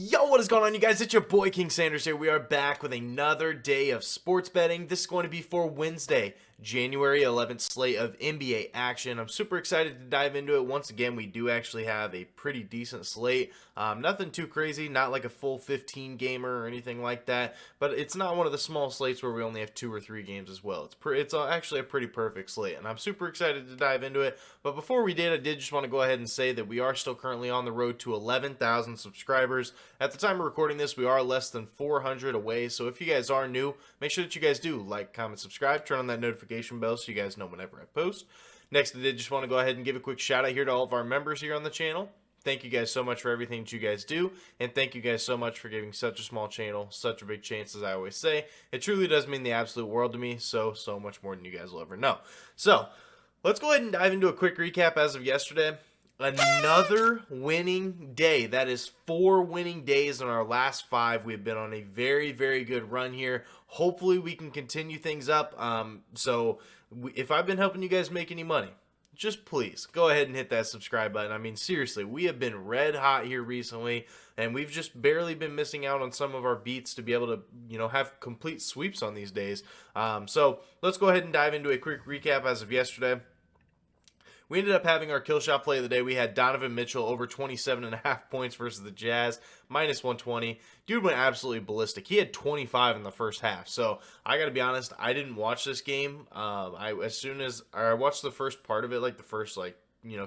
Yo, what is going on, you guys? It's your boy King Sanders here. We are back with another day of sports betting. This is going to be for Wednesday, January 11th slate of NBA action. I'm super excited to dive into it. Once again, we do actually have a pretty decent slate. Nothing too crazy, not like a full 15 gamer or anything like that, but it's not one of the small slates where we only have 2 or 3 games as well. It's actually a pretty perfect slate, and I'm super excited to dive into it. But before we did, I did just want to go ahead and say that we are still currently on the road to 11,000 subscribers. At the time of recording this, we are less than 400 away, so if you guys are new, make sure that you guys do like, comment, subscribe, turn on that notification bell so you guys know whenever I post. Next, I did just want to go ahead and give a quick shout out here to all of our members here on the channel. Thank you guys so much for everything that you guys do, and thank you guys so much for giving such a small channel such a big chance, as I always say. It truly does mean the absolute world to me, so much more than you guys will ever know. So, let's go ahead and dive into a quick recap as of yesterday. Another winning day. That is 4 winning days in our last 5. We've been on a very, very good run here. Hopefully, we can continue things up. If I've been helping you guys make any money, just please go ahead and hit that subscribe button. I mean, seriously, we have been red hot here recently, and we've just barely been missing out on some of our beats to be able to, have complete sweeps on these days. So let's go ahead and dive into a quick recap as of yesterday. We ended up having our kill shot play of the day. We had Donovan Mitchell over 27.5 points versus the Jazz, minus 120. Dude went absolutely ballistic. He had 25 in the first half. So I got to be honest, I didn't watch this game. I watched the first part of it, like the first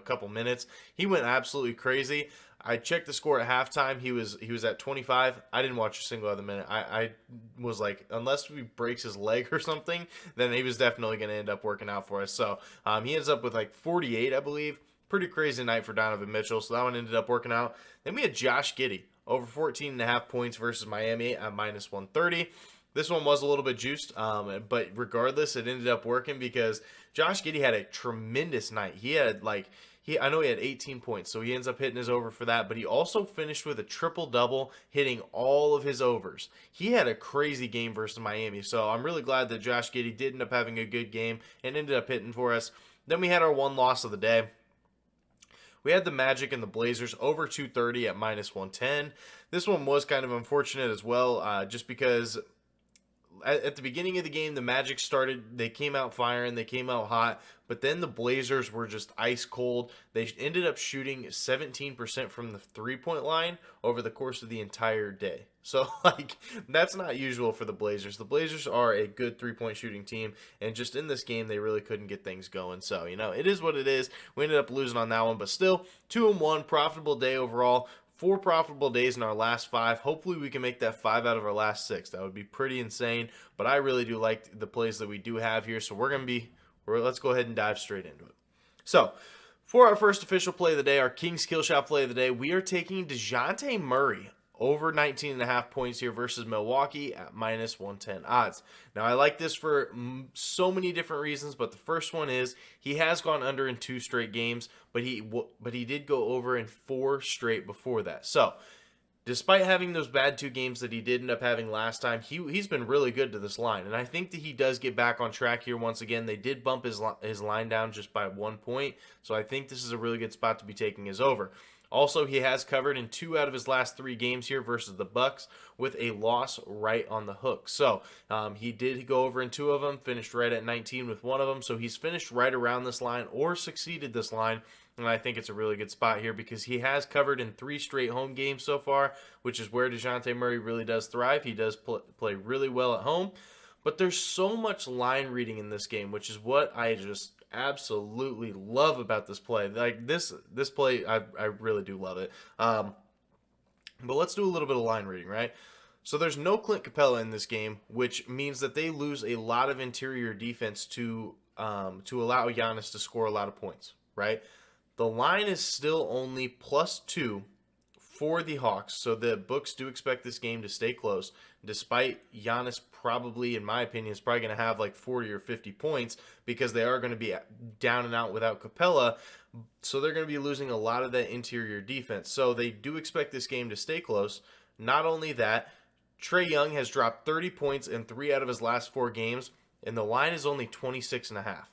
couple minutes. He went absolutely crazy. I checked the score at halftime. He was at 25. I didn't watch a single other minute. I was like, unless he breaks his leg or something, then he was definitely going to end up working out for us. So he ends up with like 48, I believe. Pretty crazy night for Donovan Mitchell. So that one ended up working out. Then we had Josh Giddey over 14.5 points versus Miami at minus 130. This one was a little bit juiced, but regardless, it ended up working because Josh Giddey had a tremendous night. I know he had 18 points, so he ends up hitting his over for that, but he also finished with a triple-double, hitting all of his overs. He had a crazy game versus Miami, so I'm really glad that Josh Giddey did end up having a good game and ended up hitting for us. Then we had our one loss of the day. We had the Magic and the Blazers over 230 at minus 110. This one was kind of unfortunate as well, just because at the beginning of the game, the Magic started, they came out firing, they came out hot, but then the Blazers were just ice cold. They ended up shooting 17% from the three-point line over the course of the entire day. So, that's not usual for the Blazers. The Blazers are a good three-point shooting team, and just in this game, they really couldn't get things going. So, it is what it is. We ended up losing on that one, but still, 2-1, profitable day overall. 4 profitable days in our last 5. Hopefully we can make that 5 out of our last 6. That would be pretty insane, but I really do like the plays that we do have here, so let's go ahead and dive straight into it. So, for our first official play of the day, our King's Kill Shot play of the day, we are taking DeJounte Murray over 19.5 points here versus Milwaukee at minus 110 odds. Now, I like this for so many different reasons, but the first one is he has gone under in 2 straight games, but he did go over in 4 straight before that. So, despite having those bad 2 games that he did end up having last time, he's been really good to this line, and I think that he does get back on track here once again. They did bump his line down just by 1 point, so I think this is a really good spot to be taking his over. Also, he has covered in 2 out of his last 3 games here versus the Bucks with a loss right on the hook. So, he did go over in 2 of them, finished right at 19 with 1 of them. So, he's finished right around this line or succeeded this line. And I think it's a really good spot here because he has covered in 3 straight home games so far, which is where DeJounte Murray really does thrive. He does play really well at home. But there's so much line reading in this game, which is what I just absolutely love about this play. Like this play, I really do love it. But let's do a little bit of line reading, right? So there's no Clint Capella in this game, which means that they lose a lot of interior defense to allow Giannis to score a lot of points, right? The line is still only +2 for the Hawks, so the books do expect this game to stay close, despite Giannis probably, in my opinion, is probably going to have like 40 or 50 points because they are going to be down and out without Capella, so they're going to be losing a lot of that interior defense. So they do expect this game to stay close. Not only that, Trae Young has dropped 30 points in 3 out of his last 4 games, and the line is only 26.5.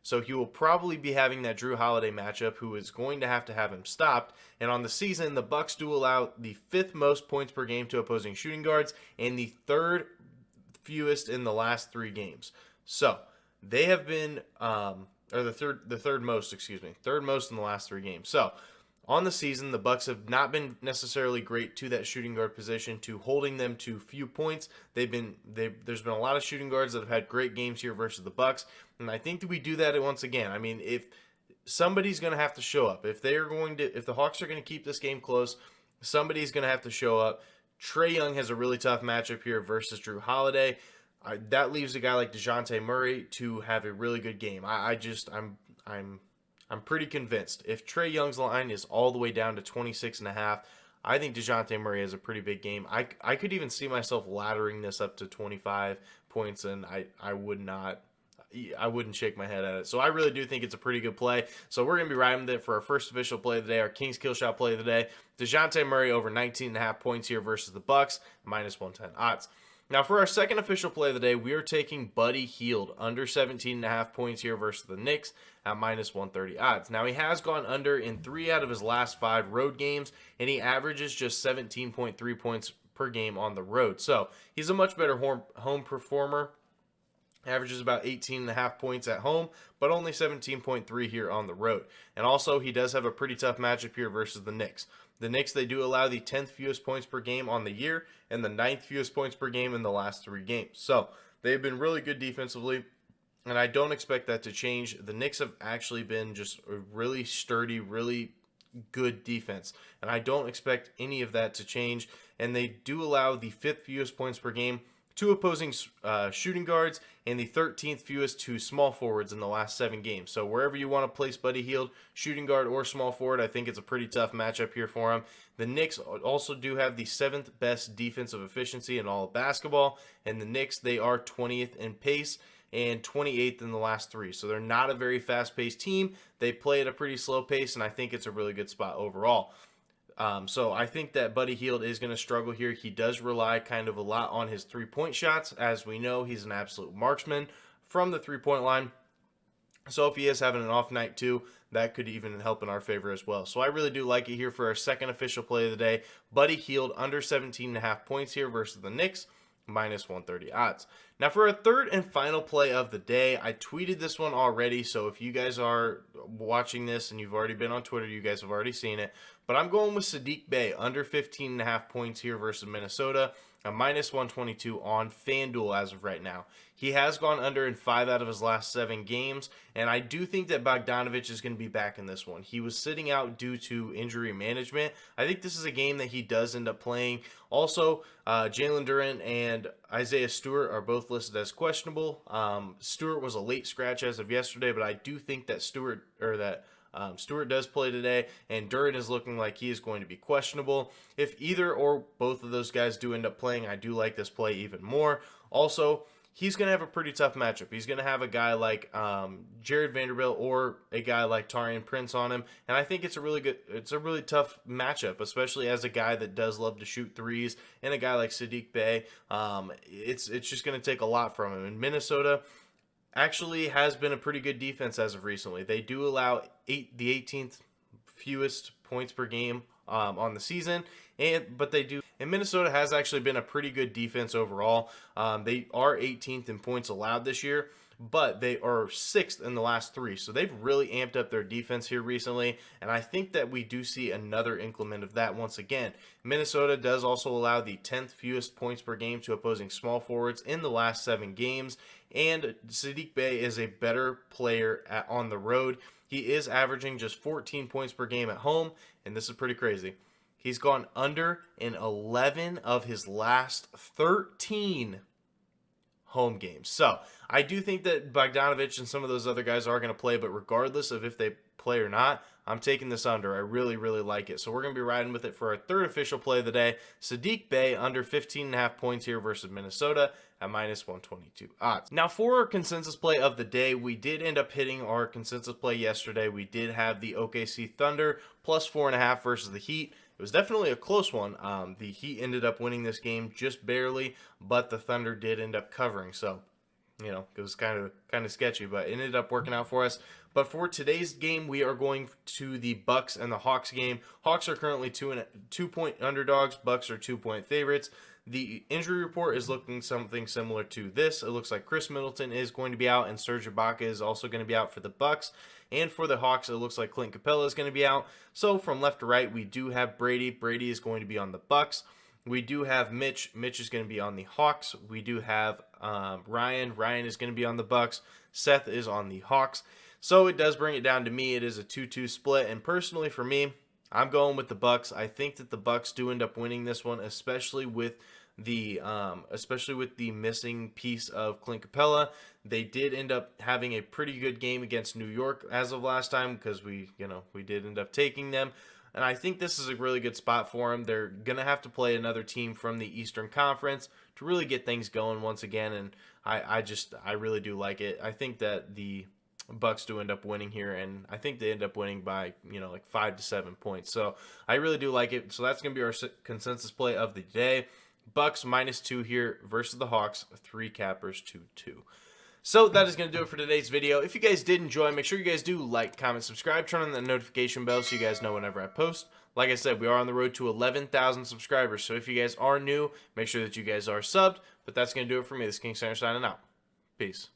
So he will probably be having that Drew Holiday matchup, who is going to have him stopped. And on the season, the Bucks do allow the 5th most points per game to opposing shooting guards and the 3rd fewest in the last 3 games. So they have been, or the third most, third most in the last 3 games. So on the season, the Bucks have not been necessarily great to that shooting guard position, to holding them to few points. There's been a lot of shooting guards that have had great games here versus the Bucks, and I think that we do that once again. I mean, if somebody's going to have to show up, if the Hawks are going to keep this game close, somebody's going to have to show up. Trae Young has a really tough matchup here versus Drew Holiday. That leaves a guy like DeJounte Murray to have a really good game. I'm pretty convinced. If Trae Young's line is all the way down to 26.5, I think DeJounte Murray has a pretty big game. I could even see myself laddering this up to 25 points, and I wouldn't shake my head at it. So I really do think it's a pretty good play. So we're going to be riding with it for our first official play of the day, our King's Kill Shot play of the day. DeJounte Murray over 19.5 points here versus the Bucks, -110 odds. Now, for our second official play of the day, we are taking Buddy Hield under 17.5 points here versus the Knicks at -130 odds. Now, he has gone under in 3 out of his last 5 road games, and he averages just 17.3 points per game on the road. So he's a much better home performer. Averages about 18.5 points at home, but only 17.3 here on the road. And also, he does have a pretty tough matchup here versus the Knicks. The Knicks, they do allow the 10th fewest points per game on the year and the 9th fewest points per game in the last 3 games. So they've been really good defensively, and I don't expect that to change. The Knicks have actually been just a really sturdy, really good defense, and I don't expect any of that to change. And they do allow the 5th fewest points per game to opposing shooting guards and the 13th fewest to small forwards in the last 7 games. So wherever you want to place Buddy Hield, shooting guard or small forward, I think it's a pretty tough matchup here for him. The Knicks also do have the 7th best defensive efficiency in all of basketball, and the Knicks, they are 20th in pace and 28th in the last 3. So they're not a very fast-paced team. They play at a pretty slow pace, and I think it's a really good spot overall. So I think that Buddy Hield is going to struggle here. He does rely kind of a lot on his 3-point shots. As we know, he's an absolute marksman from the 3-point line. So if he is having an off night too, that could even help in our favor as well. So I really do like it here for our second official play of the day. Buddy Hield under 17.5 points here versus the Knicks, -130 odds. Now for our third and final play of the day, I tweeted this one already, so if you guys are watching this and you've already been on Twitter, you guys have already seen it. But I'm going with Saddiq Bey under 15.5 points here versus Minnesota, a -122 on FanDuel as of right now. He has gone under in 5 out of his last 7 games, and I do think that Bogdanovic is going to be back in this one. He was sitting out due to injury management. I think this is a game that he does end up playing. Also, Jalen Duren and Isaiah Stewart are both listed as questionable. Stewart was a late scratch as of yesterday, but I do think that Stewart does play today, and Duren is looking like he is going to be questionable. If either or both of those guys do end up playing, I do like this play even more. Also, he's going to have a pretty tough matchup. He's going to have a guy like Jared Vanderbilt or a guy like Taurean Prince on him, and I think it's a really tough matchup, especially as a guy that does love to shoot threes and a guy like Saddiq Bey. It's just going to take a lot from him. And Minnesota actually has been a pretty good defense as of recently. They do allow the 18th fewest points per game on the season, but they do. And Minnesota has actually been a pretty good defense overall. They are 18th in points allowed this year, but they are 6th in the last 3. So they've really amped up their defense here recently, and I think that we do see another increment of that once again. Minnesota does also allow the 10th fewest points per game to opposing small forwards in the last 7 games, and Saddiq Bey is a better player on the road. He is averaging just 14 points per game at home, and this is pretty crazy. He's gone under in 11 of his last 13 home games. So I do think that Bogdanovic and some of those other guys are going to play, but regardless of if they play or not, I'm taking this under. I really, really like it. So we're going to be riding with it for our third official play of the day. Saddiq Bey under 15.5 points here versus Minnesota at -122 odds. Now for our consensus play of the day, we did end up hitting our consensus play yesterday. We did have the OKC Thunder +4.5 versus the Heat. It was definitely a close one. The Heat ended up winning this game just barely, but the Thunder did end up covering. So it was kind of sketchy, but it ended up working out for us. But for today's game, we are going to the Bucks and the Hawks game. Hawks are currently 2-point underdogs. Bucks are 2-point favorites. The injury report is looking something similar to this. It looks like Chris Middleton is going to be out, and Serge Ibaka is also going to be out for the Bucks. And for the Hawks, it looks like Clint Capella is going to be out. So from left to right, we do have Brady. Brady is going to be on the Bucks. We do have Mitch. Mitch is going to be on the Hawks. We do have Ryan. Ryan is going to be on the Bucks. Seth is on the Hawks. So it does bring it down to me. It is a 2-2 split, and personally for me, I'm going with the Bucks. I think that the Bucks do end up winning this one, especially with the missing piece of Clint Capella. They did end up having a pretty good game against New York as of last time because we did end up taking them. And I think this is a really good spot for them. They're going to have to play another team from the Eastern Conference to really get things going once again. And I really do like it. I think that the Bucks do end up winning here, and I think they end up winning by, like 5 to 7 points. So I really do like it. So that's going to be our consensus play of the day. Bucks -2 here versus the Hawks, 3 cappers 2-2. So that is going to do it for today's video. If you guys did enjoy, make sure you guys do like, comment, subscribe, turn on the notification bell so you guys know whenever I post. Like I said, we are on the road to 11,000 subscribers. So if you guys are new, make sure that you guys are subbed. But that's going to do it for me. This is King Center signing out. Peace.